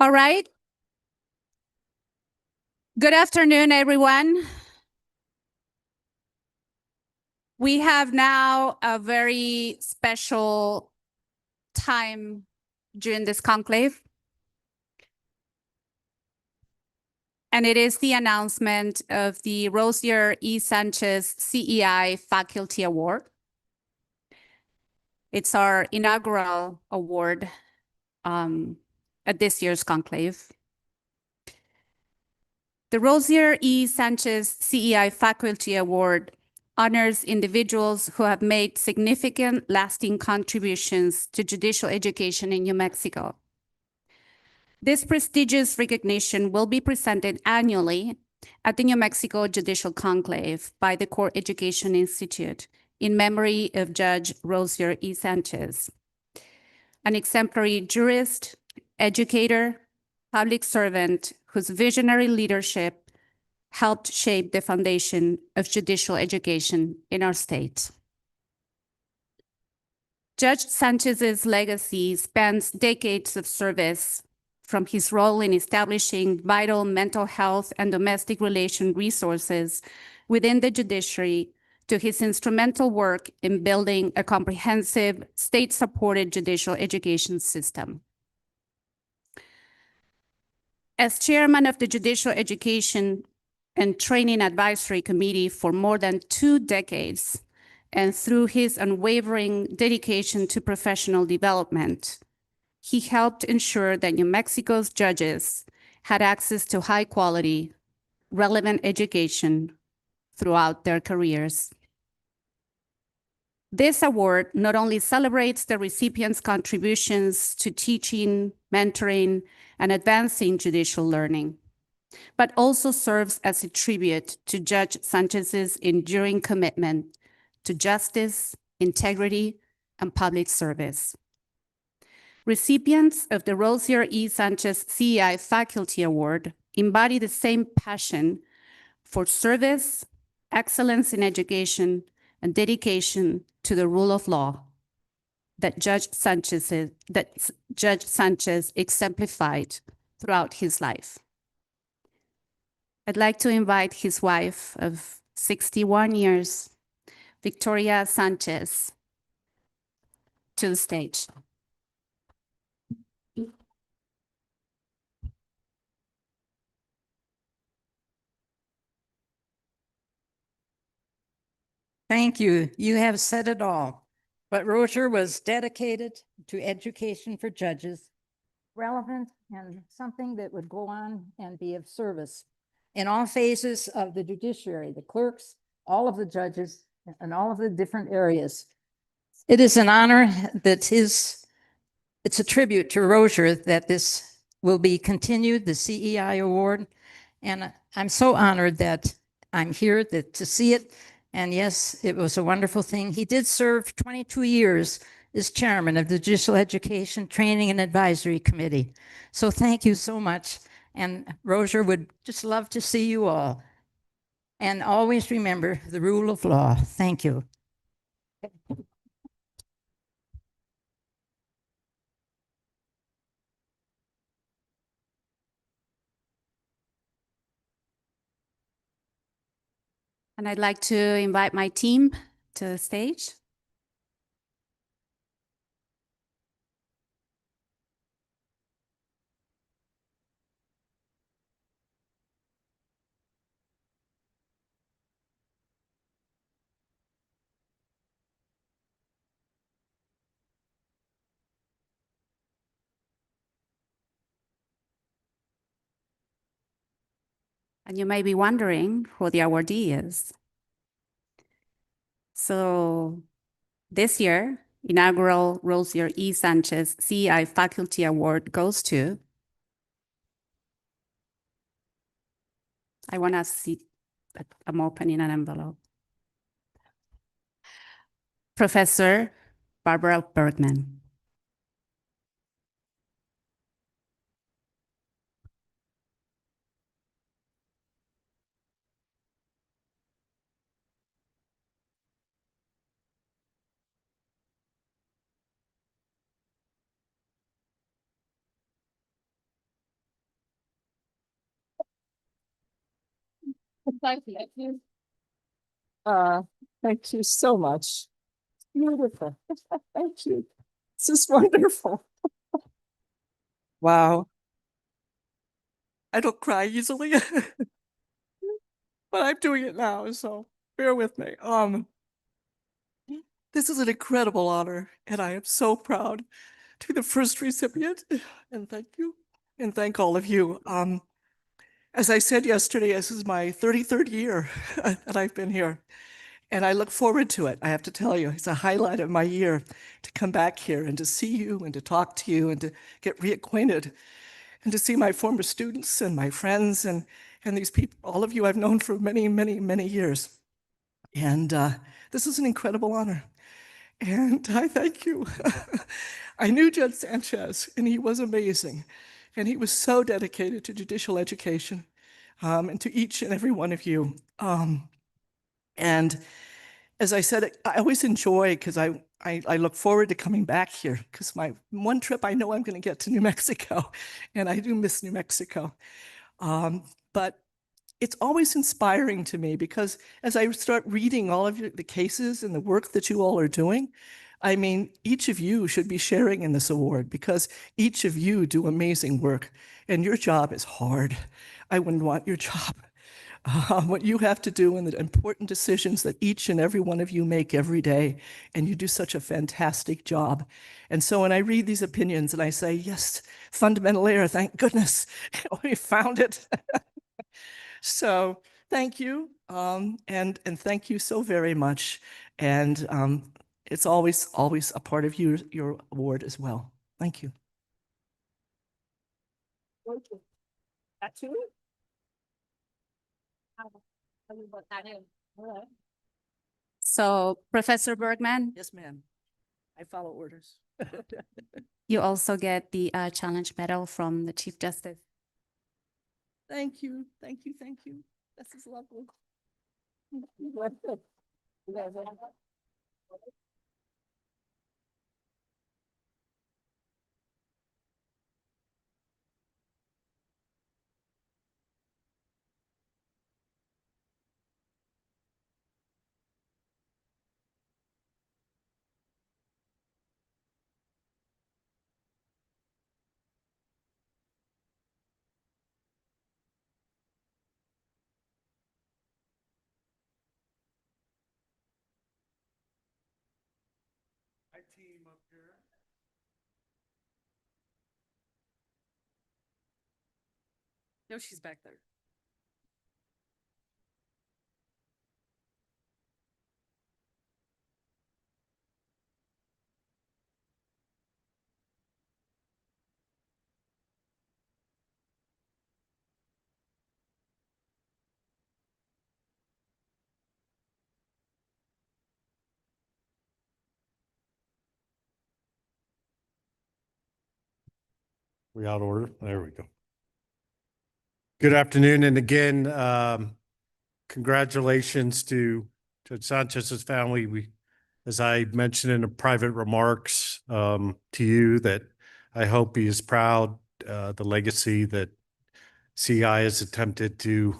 All right. Good afternoon, everyone. We have now a very special time during this conclave. And it is the announcement of the Rosier E. Sanchez CEI Faculty Award. It's our inaugural award at this year's conclave. The Rosier E. Sanchez CEI Faculty Award honors individuals who have made significant, lasting contributions to judicial education in New Mexico. This prestigious recognition will be presented annually at the New Mexico Judicial Conclave by the Court Education Institute in memory of Judge Rosier E. Sanchez, an exemplary jurist, educator, public servant whose visionary leadership helped shape the foundation of judicial education in our state. Judge Sanchez's legacy spans decades of service, from his role in establishing vital mental health and domestic relation resources within the judiciary to his instrumental work in building a comprehensive, state-supported judicial education system. As chairman of the Judicial Education and Training Advisory Committee for more than 2 decades, and through his unwavering dedication to professional development, he helped ensure that New Mexico's judges had access to high-quality, relevant education throughout their careers. This award not only celebrates the recipient's contributions to teaching, mentoring, and advancing judicial learning, but also serves as a tribute to Judge Sanchez's enduring commitment to justice, integrity, and public service. Recipients of the Rosier E. Sanchez CEI Faculty Award embody the same passion for service, excellence in education, and dedication to the rule of law that Judge Sanchez exemplified throughout his life. I'd like to invite his wife of 61 years, Victoria Sanchez, to the stage. Thank you. You have said it all. But Rosier was dedicated to education for judges, relevant and something that would go on and be of service in all phases of the judiciary, the clerks, all of the judges, and all of the different areas. It is an honor that it's a tribute to Rosier that this will be continued, the CEI Award. And I'm so honored that I'm here to see it. And yes, it was a wonderful thing. He did serve 22 years as chairman of the Judicial Education, Training, and Advisory Committee. So thank you so much. And Rosier would just love to see you all. And always remember the rule of law. Thank you. And I'd like to invite my team to the stage. And you may be wondering who the awardee is. So this year, inaugural Rosier E. Sanchez CEI Faculty Award goes to, I want to see, I'm opening an envelope. Professor Barbara Bergman. Thank you. Thank you so much. Beautiful. Thank you. This is wonderful. Wow. I don't cry easily, but I'm doing it now, so bear with me. This is an incredible honor, and I am so proud to be the first recipient. And thank you, and thank all of you. As I said yesterday, this is my 33rd year that I've been here, and I look forward to it. I have to tell you, it's a highlight of my year to come back here and to see you and to talk to you and to get reacquainted and to see my former students and my friends and these people, all of you I've known for many, many, many years. And this is an incredible honor. And I thank you. I knew Judge Sanchez, and he was amazing. And he was so dedicated to judicial education and to each and every one of you. And as I said, I always enjoy because I look forward to coming back here because my one trip I know I'm going to get to New Mexico, and I do miss New Mexico. But it's always inspiring to me because as I start reading all of the cases and the work that you all are doing, I mean, each of you should be sharing in this award because each of you do amazing work and your job is hard. I wouldn't want your job. What you have to do and the important decisions that each and every one of you make every day, and you do such a fantastic job. And so when I read these opinions and I say, yes, fundamental error, thank goodness, we found it. So thank you, and thank you so very much. And it's always a part of your award as well. Thank you. That's you. So Professor Bergman, Yes, ma'am. I follow orders. you also get the challenge medal from the Chief Justice. Thank you, thank you, thank you. This is lovely. My team up here. No, she's back there. We out of order? There we go. Good afternoon. And again, congratulations to Judge Sanchez's family. As I mentioned in the private remarks to you, that I hope he is proud the legacy that CI has attempted to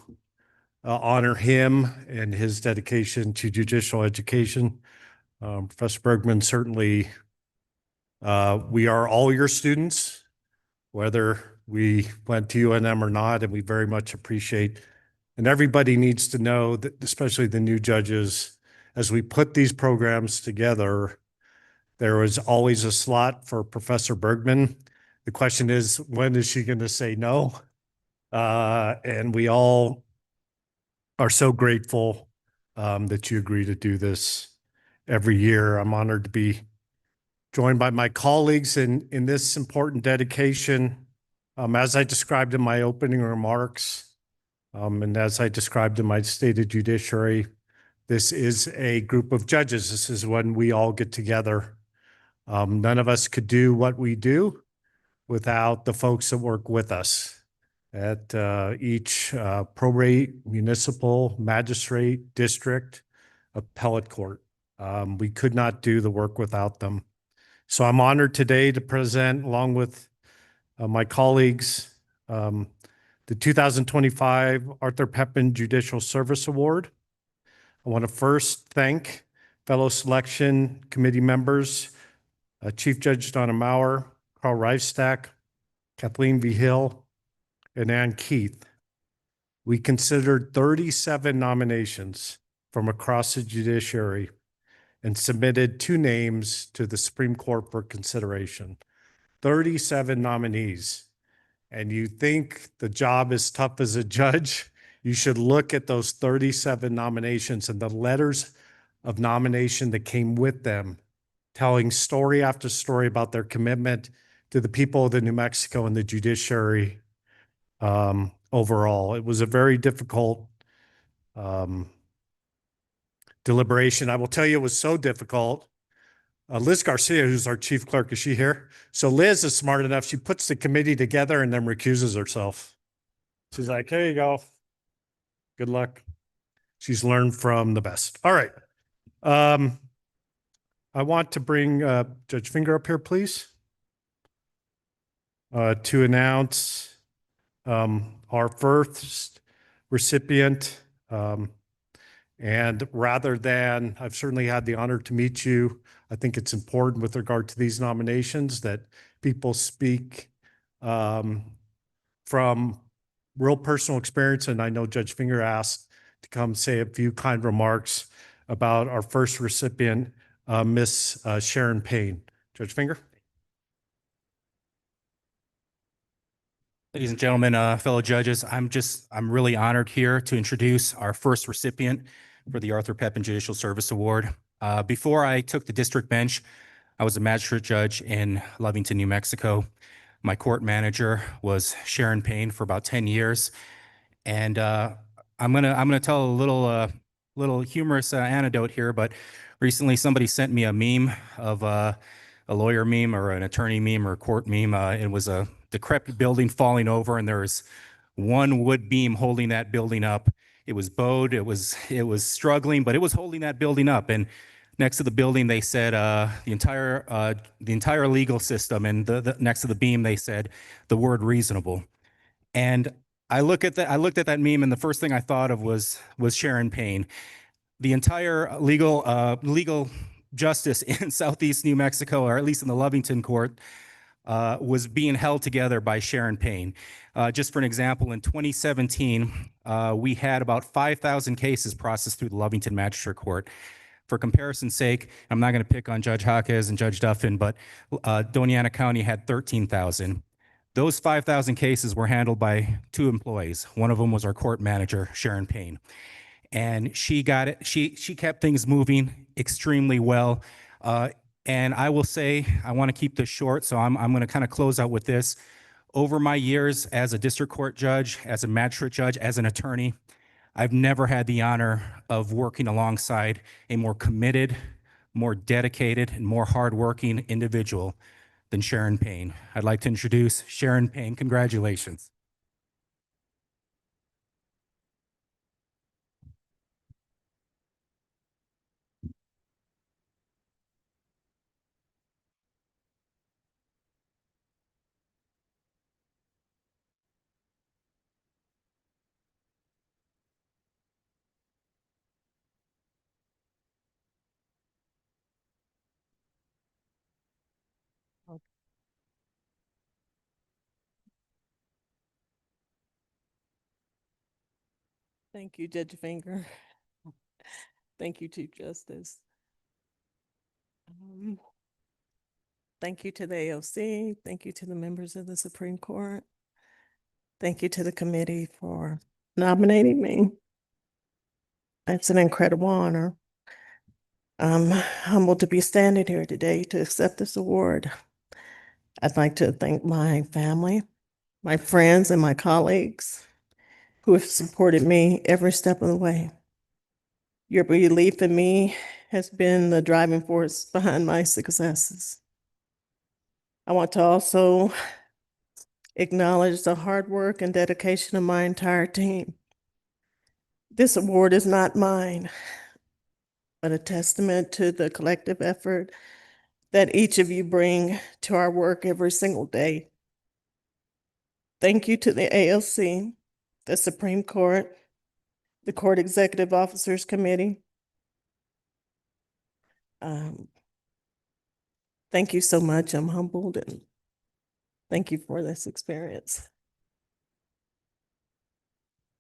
honor him and his dedication to judicial education. Professor Bergman, certainly we are all your students, whether we went to UNM or not, and we very much appreciate. And everybody needs to know that, especially the new judges, as we put these programs together, there was always a slot for Professor Bergman. The question is, when is she going to say no? And we all are so grateful that you agree to do this every year. I'm honored to be joined by my colleagues in this important dedication. As I described in my opening remarks, and as I described in my stated judiciary, this is a group of judges. This is when we all get together. None of us could do what we do without the folks that work with us at each probate, municipal, magistrate, district, appellate court. We could not do the work without them. So I'm honored today to present, along with my colleagues, the the 2025 Arthur Pepin Judicial Service Award. I want to first thank fellow selection committee members, Chief Judge Donna Maurer, Carl Reifstack, Kathleen V. Hill, and Ann Keith. We considered 37 nominations from across the judiciary and submitted 2 names to the Supreme Court for consideration. 37 nominees. And you think the job is tough as a judge, you should look at those 37 nominations and the letters of nomination that came with them, telling story after story about their commitment to the people of the New Mexico and the judiciary overall. It was a very difficult deliberation. I will tell you, it was so difficult. Liz Garcia, who's our chief clerk, is she here? So Liz is smart enough. She puts the committee together and then recuses herself. She's like, here you go. Good luck. She's learned from the best. All right. I want to bring Judge Finger up here, please, to announce our first recipient. And rather than, I've certainly had the honor to meet you. I think it's important with regard to these nominations that people speak from real personal experience. And I know Judge Finger asked to come say a few kind remarks about our first recipient, Miss Sharon Payne. Judge Finger. Ladies and gentlemen, fellow judges, I'm really honored here to introduce our first recipient for the Arthur Pepin Judicial Service Award. Before I took the district bench, I was a magistrate judge in Lovington, New Mexico. My court manager was Sharon Payne for about 10 years. And I'm gonna tell a little humorous anecdote here, but recently somebody sent me a meme of a lawyer meme or an attorney meme or a court meme. It was a decrepit building falling over, and there was one wood beam holding that building up. It was bowed, it was struggling, but it was holding that building up. And next to the building, they said the entire legal system, and the next to the beam, they said the word reasonable. And I looked at that meme, and the first thing I thought of was Sharon Payne. The entire legal justice in Southeast New Mexico, or at least in the Lovington court, was being held together by Sharon Payne. Just for an example, in 2017, we had about 5,000 cases processed through the Lovington Magistrate Court. For comparison's sake, I'm not going to pick on Judge Jaquez and Judge Duffin, but Doña Ana County had 13,000. Those 5,000 cases were handled by 2 employees. One of them was our court manager, Sharon Payne. And she got it. She kept things moving extremely well. And I will say, I want to keep this short, so I'm going to kind of close out with this. Over my years as a district court judge, as a magistrate judge, as an attorney, I've never had the honor of working alongside a more committed, more dedicated, and more hardworking individual than Sharon Payne. I'd like to introduce Sharon Payne. Congratulations. Thank you, Judge Finger. Thank you, Chief Justice. Thank you to the AOC. Thank you to the members of the Supreme Court. Thank you to the committee for nominating me. It's an incredible honor. I'm humbled to be standing here today to accept this award. I'd like to thank my family, my friends, and my colleagues who have supported me every step of the way. Your belief in me has been the driving force behind my successes. I want to also acknowledge the hard work and dedication of my entire team. This award is not mine, but a testament to the collective effort that each of you bring to our work every single day. Thank you to the ALC the Supreme Court, the Court Executive Officers Committee. Thank you so much. I'm humbled and thank you for this experience.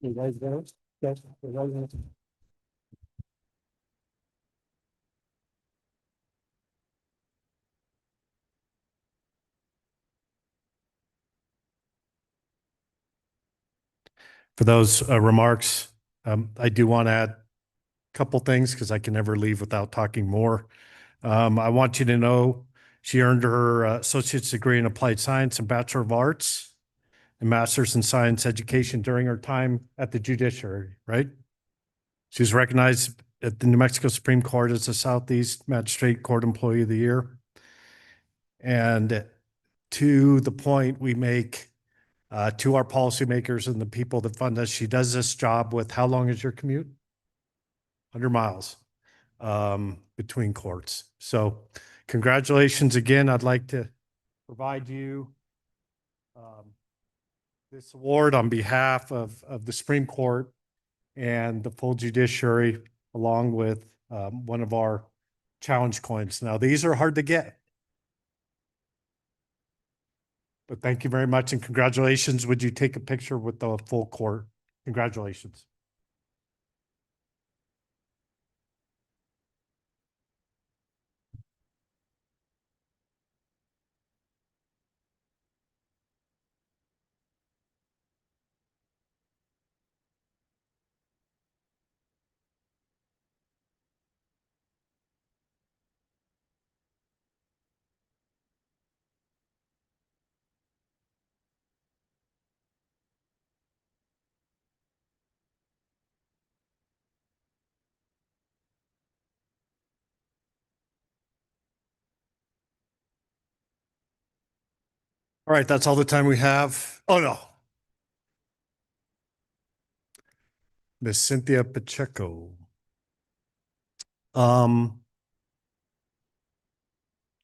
You guys go? Yes. For those remarks, I do want to add a couple things because I can never leave without talking more. I want you to know she earned her associate's degree in applied science and Bachelor of Arts and master's in science education during her time at the judiciary, right? She was recognized at the New Mexico Supreme Court as the Southeast Magistrate Court Employee of the Year. And to the point we make to our policymakers and the people that fund us, she does this job with, how long is your commute? 100 miles between courts. So congratulations again. I'd like to provide you this award on behalf of the Supreme Court and the full judiciary, along with one of our challenge coins. Now, these are hard to get. But thank you very much and congratulations. Would you take a picture with the full court? Congratulations. All right, that's all the time we have. Oh, no. Miss Cynthia Pacheco. I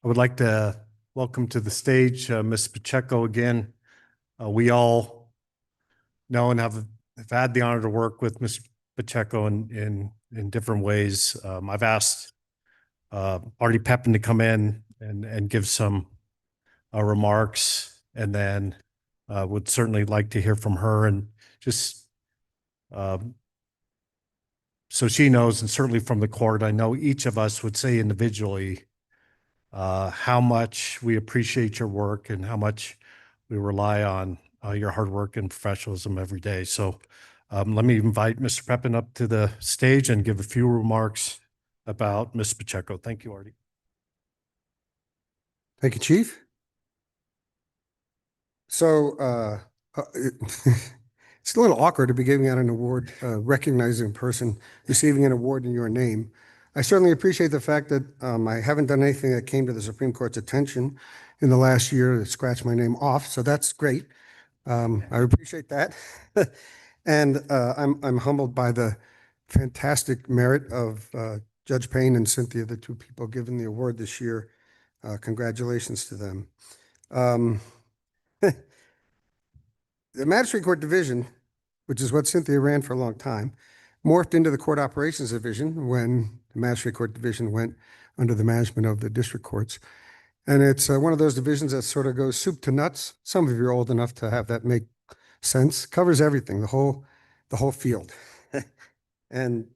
would like to welcome to the stage Miss Pacheco again. We all know and have had the honor to work with Miss Pacheco in different ways. I've asked Artie Pepin to come in and give some remarks, and then would certainly like to hear from her and just so she knows, and certainly from the court, I know each of us would say individually how much we appreciate your work and how much we rely on your hard work and professionalism every day. So let me invite Mr. Pepin up to the stage and give a few remarks about Ms. Pacheco. Thank you, Artie. Thank you, Chief. So it's a little awkward to be giving out an award, recognizing a person receiving an award in your name. I certainly appreciate the fact that I haven't done anything that came to the Supreme Court's attention in the last year that scratched my name off, so that's great. I appreciate that. And I'm humbled by the fantastic merit of Judge Payne and Cynthia, the two people given the award this year. Congratulations to them. The Magistrate Court Division, which is what Cynthia ran for a long time, morphed into the Court Operations Division when the Magistrate Court Division went under the management of the district courts. And it's one of those divisions that sort of goes soup to nuts. Some of you are old enough to have that make sense. Covers everything, the whole field. And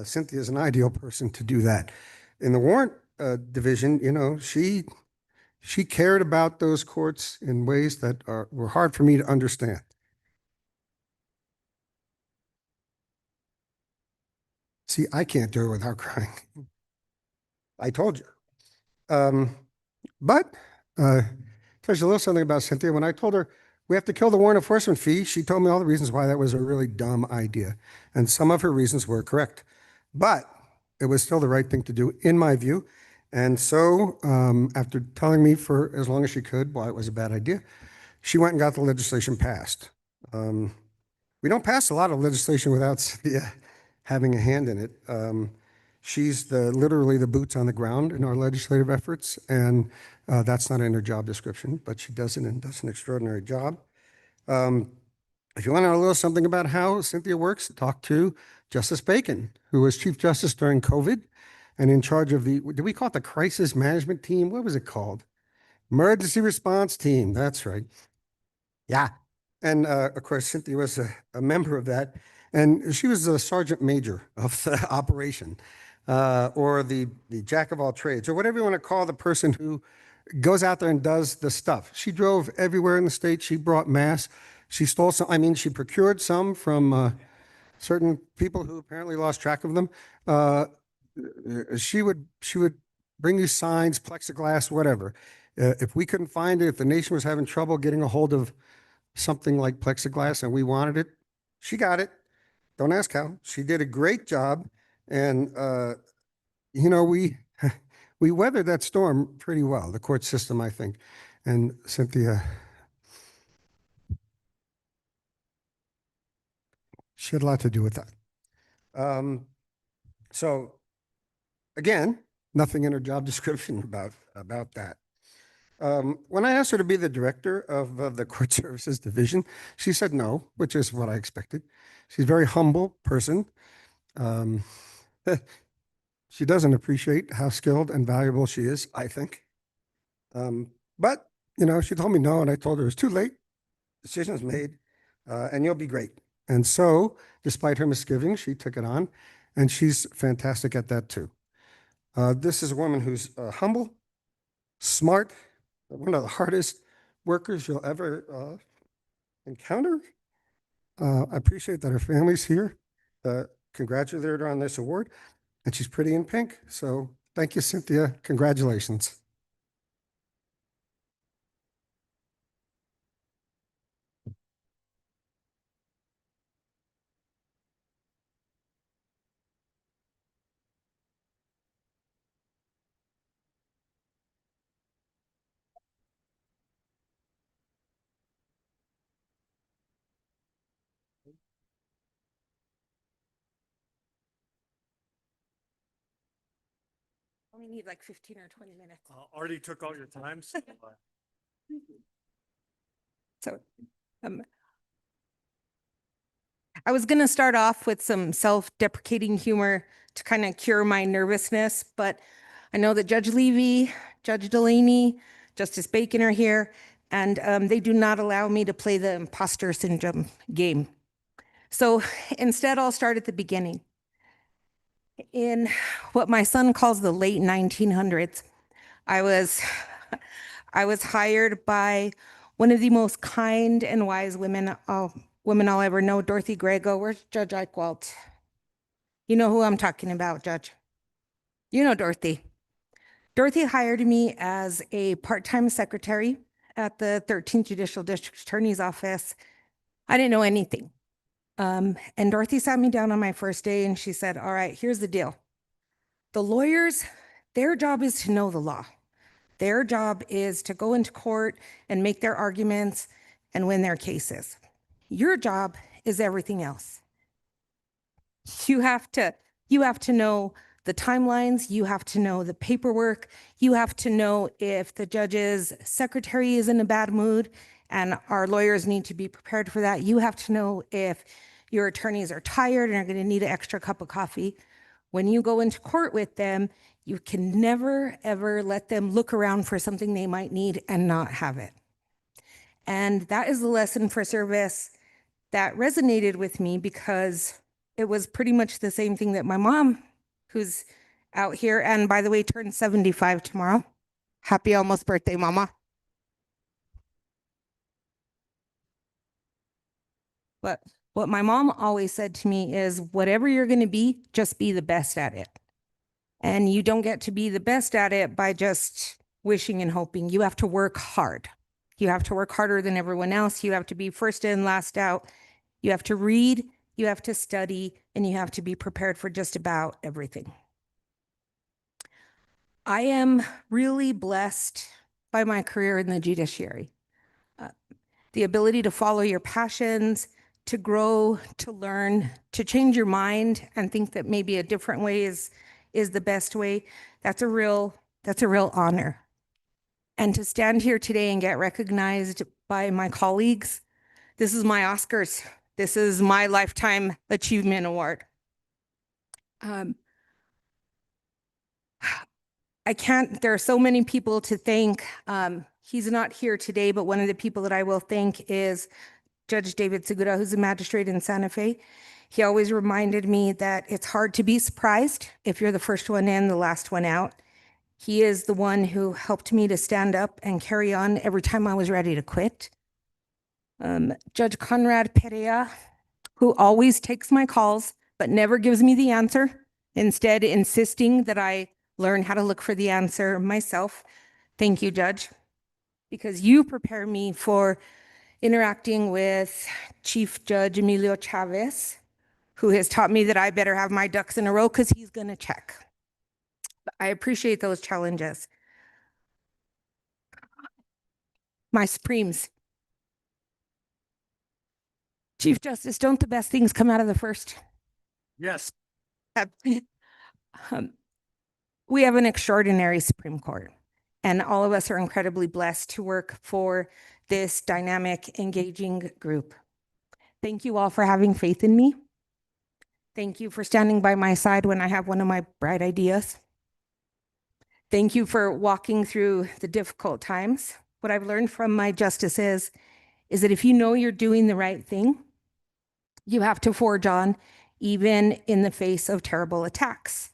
Cynthia is an ideal person to do that. In the warrant division, you know, she cared about those courts in ways that were hard for me to understand. See, I can't do it without crying. I told you. But there's a little something about Cynthia. When I told her we have to kill the warrant enforcement fee, she told me all the reasons why that was a really dumb idea. And some of her reasons were correct. But it was still the right thing to do, in my view. And so after telling me for as long as she could why it was a bad idea, she went and got the legislation passed. We don't pass a lot of legislation without Cynthia having a hand in it. She's literally the boots on the ground in our legislative efforts, and that's not in her job description, but she does it and does an extraordinary job. If you want to know a little something about how Cynthia works, talk to Justice Bacon, who was Chief Justice during COVID and in charge of the, did we call it the crisis management team? What was it called? Emergency response team. That's right. Yeah. And of course, Cynthia was a member of that. And she was the sergeant major of the operation, or the jack of all trades, or whatever you want to call the person who goes out there and does the stuff. She drove everywhere in the state. She brought mass. She stole some, I mean, she procured some from certain people who apparently lost track of them. She would bring you signs, plexiglass, whatever. If we couldn't find it, if the nation was having trouble getting a hold of something like plexiglass and we wanted it, she got it. Don't ask how. She did a great job. And, you know, we, we weathered that storm pretty well, the court system, I think. And Cynthia, she had a lot to do with that. So again, nothing in her job description about that. When I asked her to be the director of the Court Services Division, she said no, which is what I expected. She's a very humble person. She doesn't appreciate how skilled and valuable she is, I think. But, you know, she told me no, and I told her it's too late. Decision's made, and you'll be great. And so, despite her misgivings, she took it on, and she's fantastic at that too. This is a woman who's humble, smart, one of the hardest workers you'll ever encounter. I appreciate that her family's here. Congratulated her on this award, and she's pretty in pink. So thank you, Cynthia. Congratulations. Only need like 15 or 20 minutes. Already took all your time. So I was going to start off with some self-deprecating humor to kind of cure my nervousness, but I know that Judge Levy, Judge Delaney, Justice Bacon are here, and they do not allow me to play the imposter syndrome game. So instead, I'll start at the beginning. In what my son calls the late 1900s, I was hired by one of the most kind and wise women I'll ever know, Dorothy Grego. Where's Judge Eichwald? You know who I'm talking about, Judge. You know Dorothy. Dorothy hired me as a part-time secretary at the 13th Judicial District Attorney's Office. I didn't know anything. And Dorothy sat me down on my first day and she said, all right, here's the deal. The lawyers, their job is to know the law. Their job is to go into court and make their arguments and win their cases. Your job is everything else. You have to know the timelines, you have to know the paperwork, you have to know if the judge's secretary is in a bad mood, and our lawyers need to be prepared for that. You have to know if your attorneys are tired and are going to need an extra cup of coffee. When you go into court with them, you can never, ever let them look around for something they might need and not have it. And that is the lesson for service that resonated with me because it was pretty much the same thing that my mom, who's out here, and by the way, turned 75 tomorrow. Happy almost birthday, Mama. But what my mom always said to me is, whatever you're going to be, just be the best at it. And you don't get to be the best at it by just wishing and hoping. You have to work hard. You have to work harder than everyone else. You have to be first in, last out. You have to read, you have to study, and you have to be prepared for just about everything. I am really blessed by my career in the judiciary. The ability to follow your passions, to grow, to learn, to change your mind and think that maybe a different way is the best way. That's a real honor. And to stand here today and get recognized by my colleagues This is my Oscars. This is my Lifetime Achievement Award. There are so many people to thank. He's not here today, but one of the people that I will thank is Judge David Segura, who's a magistrate in Santa Fe. He always reminded me that it's hard to be surprised if you're the first one in, the last one out. He is the one who helped me to stand up and carry on every time I was ready to quit. Judge Conrad Perea, who always takes my calls but never gives me the answer, instead insisting that I learn how to look for the answer myself. Thank you, Judge, because you prepare me for interacting with Chief Judge Emilio Chavez, who has taught me that I better have my ducks in a row because he's going to check. I appreciate those challenges. My Supremes. Chief Justice, don't the best things come out of the first? Yes. We have an extraordinary Supreme Court, and all of us are incredibly blessed to work for this dynamic, engaging group. Thank you all for having faith in me. Thank you for standing by my side when I have one of my bright ideas. Thank you for walking through the difficult times. What I've learned from my justices is that if you know you're doing the right thing, you have to forge on, even in the face of terrible attacks.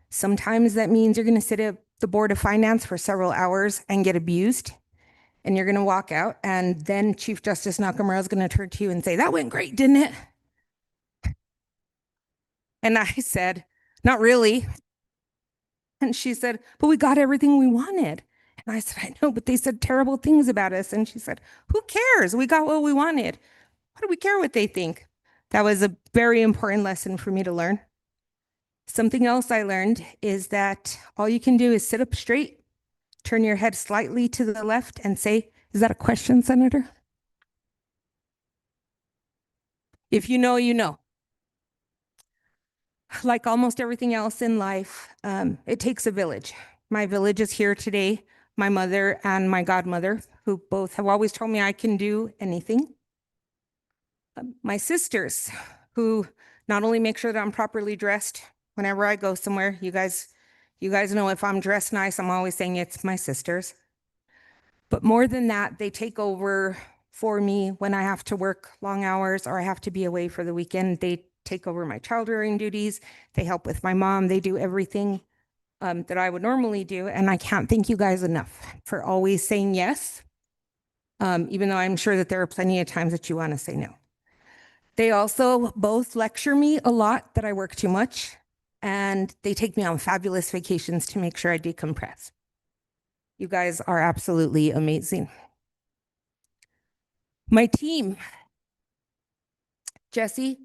Sometimes that means you're going to sit at the Board of Finance for several hours and get abused, and you're going to walk out, and then Chief Justice Nakamura is going to turn to you and say, "That went great, didn't it?" And I said, "Not really." And she said, "But we got everything we wanted." And I said, "I know, but they said terrible things about us." And she said, "Who cares? We got what we wanted. Why do we care what they think?" That was a very important lesson for me to learn. Something else I learned is that all you can do is sit up straight, turn your head slightly to the left and say, "Is that a question, Senator?" If you know, you know. Like almost everything else in life, it takes a village. My village is here today, my mother and my godmother, who both have always told me I can do anything. My sisters, who not only make sure that I'm properly dressed whenever I go somewhere. You guys know if I'm dressed nice, I'm always saying it's my sisters. But more than that, they take over for me when I have to work long hours or I have to be away for the weekend. They take over my child rearing duties. They help with my mom. They do everything that I would normally do. And I can't thank you guys enough for always saying yes, even though I'm sure that there are plenty of times that you want to say no. They also both lecture me a lot that I work too much, and they take me on fabulous vacations to make sure I decompress. You guys are absolutely amazing. My team, Jesse,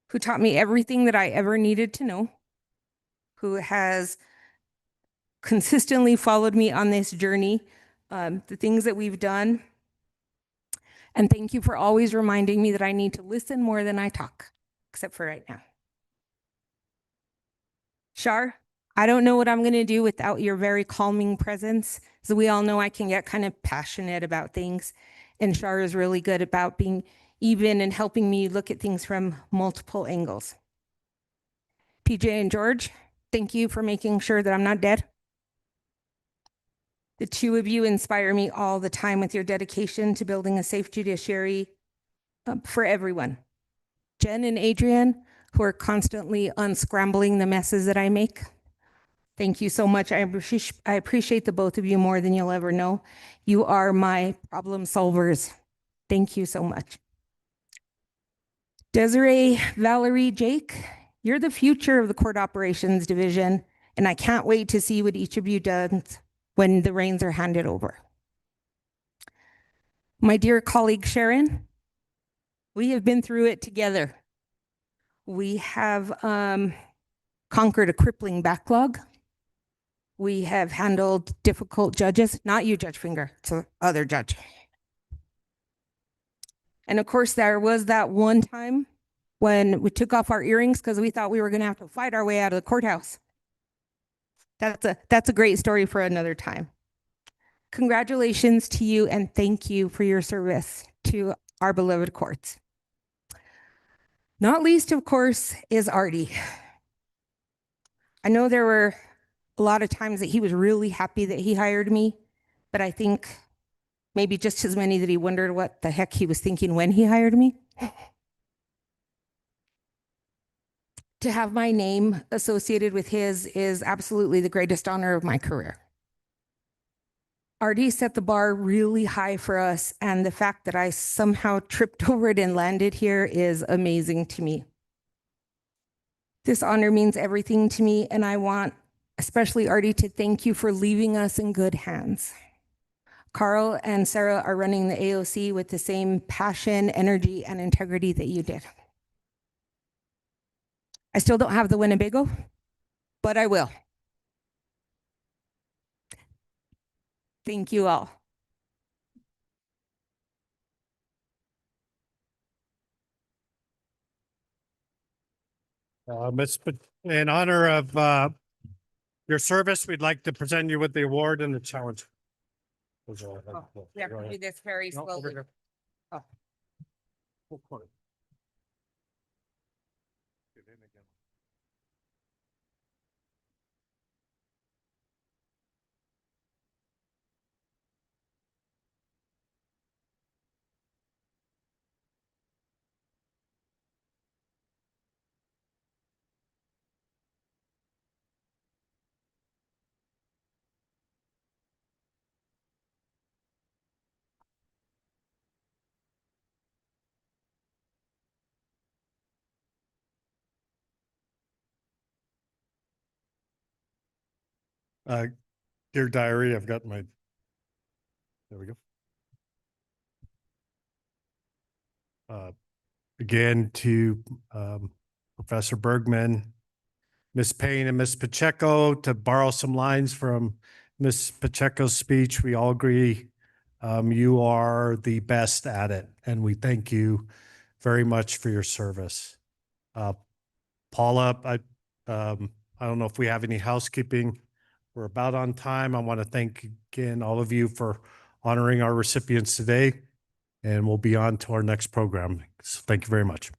who taught me everything that I ever needed to know, who has consistently followed me on this journey, the things that we've done. And thank you for always reminding me that I need to listen more than I talk, except for right now. Shar, I don't know what I'm going to do without your very calming presence. So we all know I can get kind of passionate about things. And Shar is really good about being even and helping me look at things from multiple angles. PJ and George, thank you for making sure that I'm not dead. The two of you inspire me all the time with your dedication to building a safe judiciary for everyone. Jen and Adrian, who are constantly unscrambling the messes that I make. Thank you so much. I appreciate the both of you more than you'll ever know. You are my problem solvers. Thank you so much. Desiree, Valerie, Jake, you're the future of the Court Operations Division, and I can't wait to see what each of you does when the reins are handed over. My dear colleague Sharon, we have been through it together. We have conquered a crippling backlog. We have handled difficult judges, not you, Judge Finger, it's the other judge. And of course, there was that one time when we took off our earrings because we thought we were going to have to fight our way out of the courthouse. That's a great story for another time. Congratulations to you and thank you for your service to our beloved courts. Not least, of course, is Artie. I know there were a lot of times that he was really happy that he hired me, but I think maybe just as many that he wondered what the heck he was thinking when he hired me. To have my name associated with his is absolutely the greatest honor of my career. Artie set the bar really high for us, and the fact that I somehow tripped over it and landed here is amazing to me. This honor means everything to me, and I want, especially Artie, to thank you for leaving us in good hands. Carl and Sarah are running the AOC with the same passion, energy, and integrity that you did. I still don't have the Winnebago, but I will. Thank you all. In honor of your service, we'd like to present you with the award and the challenge. We have to do this very No, over slowly. here. Oh. Full court. Dear diary, I've got my, there we go. Again, to Professor Bergman, Ms. Payne and Ms. Pacheco, to borrow some lines from Ms. Pacheco's speech, we all agree you are the best at it, and we thank you very much for your service. Paula, I don't know if we have any housekeeping. We're about on time. I want to thank again all of you for honoring our recipients today, and we'll be on to our next program. So thank you very much.